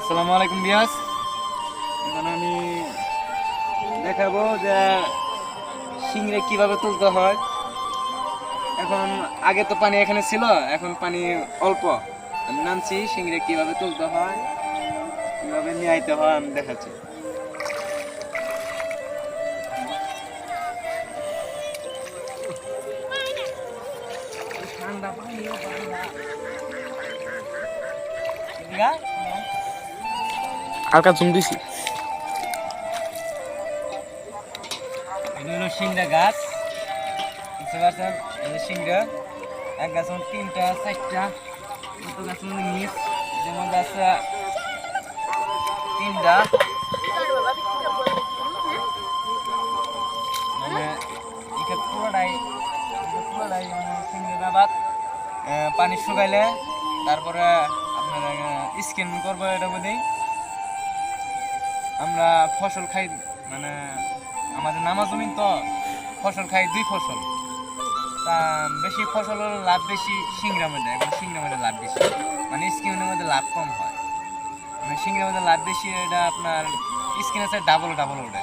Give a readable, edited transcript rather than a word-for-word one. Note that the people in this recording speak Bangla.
আসসালামু আলাইকুম বিয়াস। এখন আমি দেখাবো যে শিংড়ে কিভাবে তুলতে হয়। এখন আগে তো পানি এখানে ছিল, এখন পানি অল্প। আমি নামছি, শিংড়ে কিভাবে তুলতে হয়, কিভাবে নিয়ে আইতে হয় আমি দেখাচ্ছি। ঠান্ডা পানি হালকা জুম দিছি। এটা হলো সিংড়া গাছ, বুঝতে পারছেন? এই যে সিংড়া এক গাছ তিনটা চারটা, কত গাছ নিচ যেমন গাছ তিনটা, মানে এটা পুরোটাই মানে সিংড়া বাদ। পানি শুকাইলে তারপরে আপনার স্কিন করবো। এটা বলেই আমরা ফসল খাই, মানে আমাদের নামা জমিন তো ফসল খাই, দুই ফসল। তা বেশি ফসল লাভ বেশি সিংড়ার মধ্যে, এখন সিংড়ার মধ্যে লাভ বেশি, মানে স্কিনের মধ্যে লাভ কম হয়। মানে সিংড়ার মধ্যে লাভ বেশি, এটা আপনার স্কিন আছে ডাবল ওঠে।